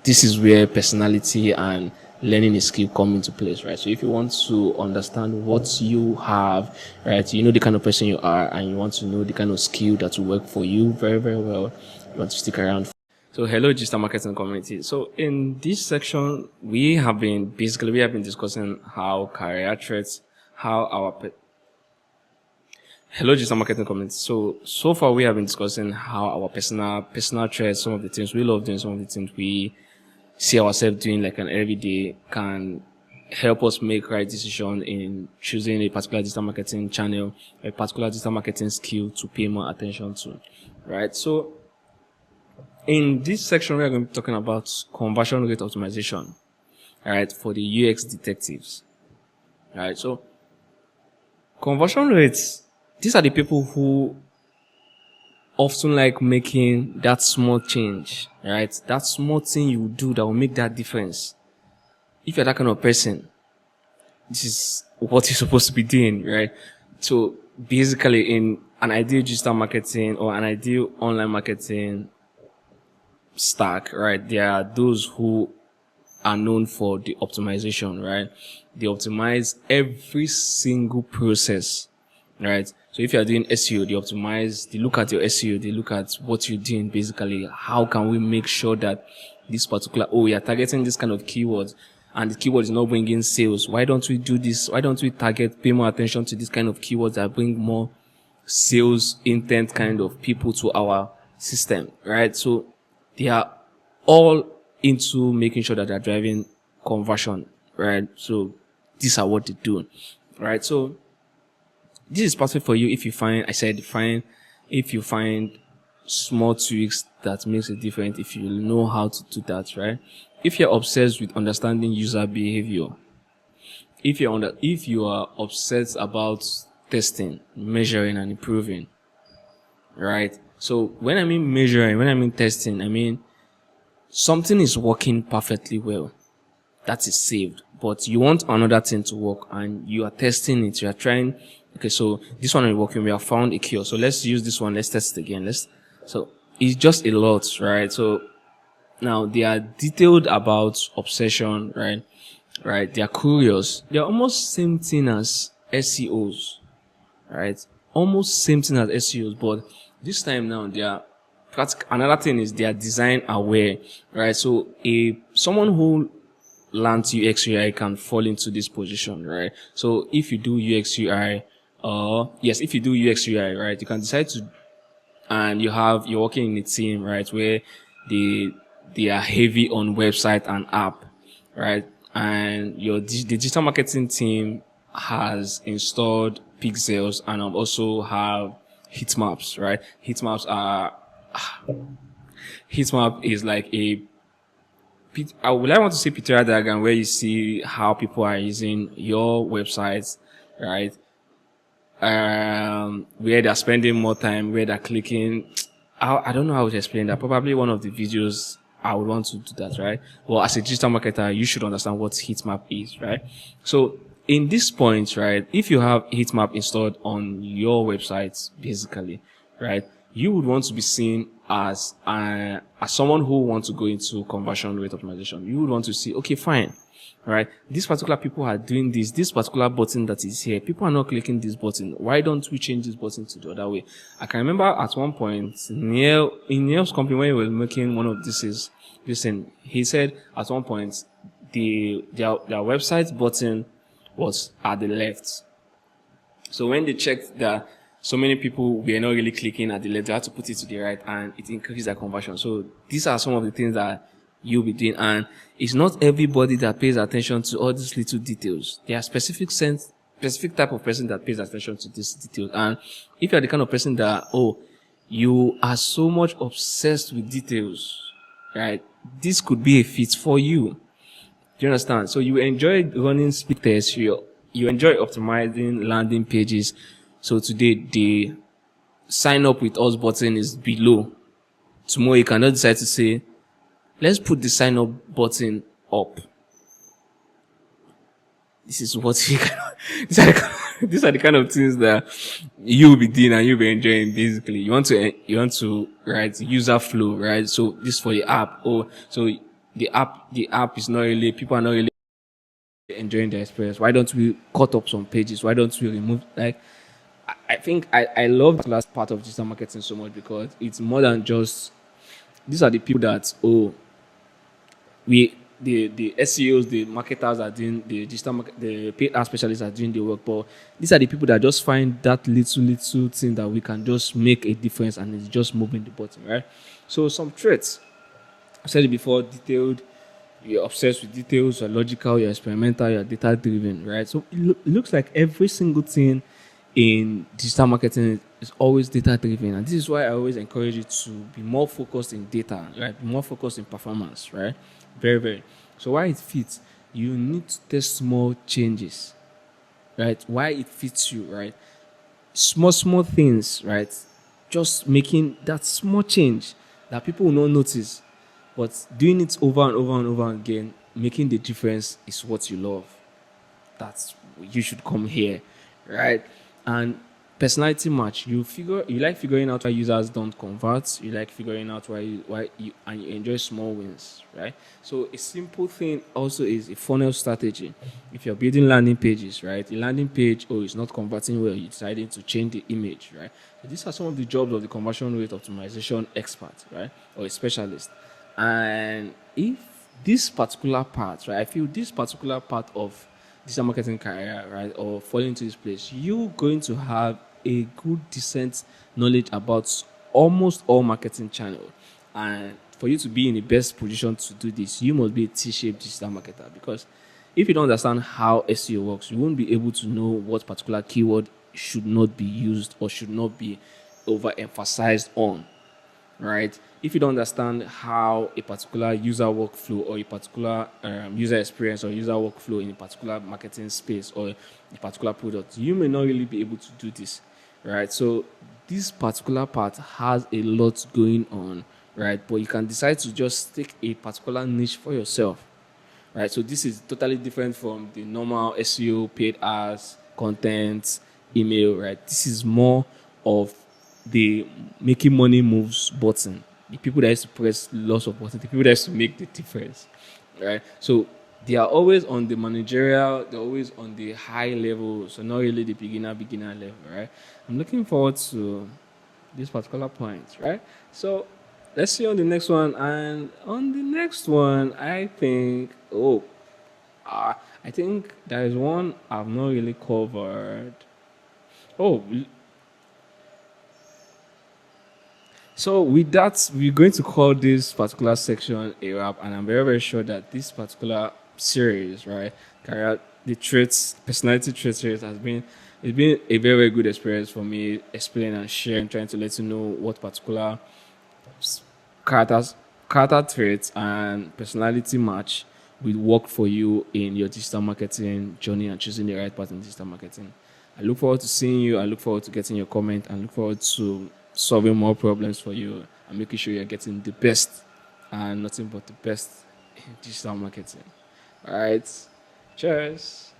this is where personality and learning a skill come into place, right? So if you want to understand what you have, right, you know the kind of person you are, and you want to know the kind of skill that will work for you very, very well, you want to stick around. So hello, digital marketing community. So in this section, we have been discussing how career threats, how our hello, digital marketing community. So far we have been discussing how our personal traits, some of the things we love doing, some of the things we see ourselves doing like an everyday can help us make right decision in choosing a particular digital marketing channel, a particular digital marketing skill to pay more attention to, right? So in this section, we are going to be talking about conversion rate optimization, right, for the UX detectives, right? So conversion rates, these are the people who often like making that small change, right? That small thing you do that will make that difference. If you're that kind of person, this is what you're supposed to be doing, right? So basically in an ideal digital marketing or an ideal online marketing stack, right, there are those who are known for the optimization, right? They optimize every single process, right? So if you're doing SEO, they look at your SEO, they look at what you're doing basically. How can we make sure that this particular, we are targeting this kind of keywords and the keyword is not bringing sales. Why don't we do this? Why don't we pay more attention to this kind of keywords that bring more sales intent kind of people to our system, right? So they are all into making sure that they're driving conversion, right? So these are what they do, right? So this is perfect for you if you find small tweaks that makes a difference, if you know how to do that, right? If you're obsessed with understanding user behavior, if you are obsessed about testing, measuring and improving, right? So when I mean measuring, when I mean testing, I mean something is working perfectly well. That is saved. But you want another thing to work and you are testing it. You are trying, okay, so this one is working. We have found a cure. So let's use this one. Let's test it again. So it's just a lot, right? So now they are detailed about obsession, right? Right. They are curious. They are almost same thing as SEOs, right? Almost same thing as SEOs, but this time now they are another thing is they are design aware, right? So someone who learns UX UI can fall into this position, right? So if you do UX UI, if you do UX UI, right, you can decide to, and you're working in a team, right, where they are heavy on website and app, right? And the digital marketing team has installed pixels and also have heat maps, right? Heat map is like I want to say pictorial diagram where you see how people are using your websites, right? Where they're spending more time, where they're clicking. I don't know how to explain that. Probably one of the videos I would want to do that, right? Well, as a digital marketer, you should understand what heat map is, right? So in this point, right, if you have heat map installed on your websites, basically, right, you would want to be seen as someone who wants to go into conversion rate optimization. You would want to see, okay, fine, right? These particular people are doing this particular button that is here. People are not clicking this button. Why don't we change this button to the other way? I can remember at one point, in Neil's company, when he was making one of this, he said at one point, their website button was at the left. So when they checked that so many people were not really clicking at the left, they had to put it to the right and it increased their conversion. So these are some of the things that you'll be doing. And it's not everybody that pays attention to all these little details. There are specific type of person that pays attention to these details. And if you're the kind of person that, you are so much obsessed with details, right? This could be a fit for you. Do you understand? So you enjoy running speed tests, you enjoy optimizing landing pages. So today, the sign up with us button is below. Tomorrow, you cannot decide to say, let's put the sign up button up. This is what these are the kind of things that you'll be doing and you'll be enjoying. Basically, you want to write user flow, right? So this for the app. So the app is not really, people are not really enjoying the experience. Why don't we cut up some pages? Why don't we remove, like, I think I love the last part of digital marketing so much because it's more than just, these are the people that, oh, we the SEOs, the marketers are doing the digital market, the paid ad specialists are doing the work, but these are the people that just find that little thing that we can just make a difference, and it's just moving the button, right? So some traits, I said it before, detailed, you're obsessed with details, you're logical, you're experimental, you're data driven, right? So it looks like every single thing in digital marketing is always data driven. And this is why I always encourage you to be more focused in data, right? Be more focused in performance, right? Very, very. So why it fits, you need to test small changes, right? Why it fits you, right? Small things, right? Just making that small change that people will not notice, but doing it over and over and over again, making the difference is what you love. That's, you should come here, right? And personality match, you like figuring out why users don't convert, you like figuring out why you and you enjoy small wins, right? So a simple thing also is a funnel strategy. If you're building landing pages, right, a landing page, oh, it's not converting well, you're deciding to change the image, right? So these are some of the jobs of the conversion rate optimization expert, right, or a specialist. And if this particular part, right, I feel this particular part of digital marketing career, right, or falling into this place, you're going to have a good, decent knowledge about almost all marketing channels. And for you to be in the best position to do this, you must be a T-shaped digital marketer, because if you don't understand how SEO works, you won't be able to know what particular keyword should not be used or should not be overemphasized on, right? If you don't understand how a particular user workflow or a particular user experience or user workflow in a particular marketing space or a particular product, you may not really be able to do this, right? So this particular part has a lot going on, right? But you can decide to just take a particular niche for yourself, right? So this is totally different from the normal SEO, paid ads, content, email, right? This is more of the making money moves button. The people that used to press lots of buttons, the people that used to make the difference, right? So they are always on the managerial, they're always on the high level, so not really the beginner level, right? I'm looking forward to this particular point, right? So let's see on the next one. And on the next one, I think, I think there is one I've not really covered. Oh, so with that, we're going to call this particular section a wrap, and I'm very, very sure that this particular series, right, the traits, personality traits series has been, it's been a very, very good experience for me, explaining and sharing, trying to let you know what particular characters, character traits and personality match will work for you in your digital marketing journey and choosing the right path in digital marketing. I look forward to seeing you. I look forward to getting your comment and look forward to solving more problems for you and making sure you're getting the best and nothing but the best in digital marketing. All right. Cheers.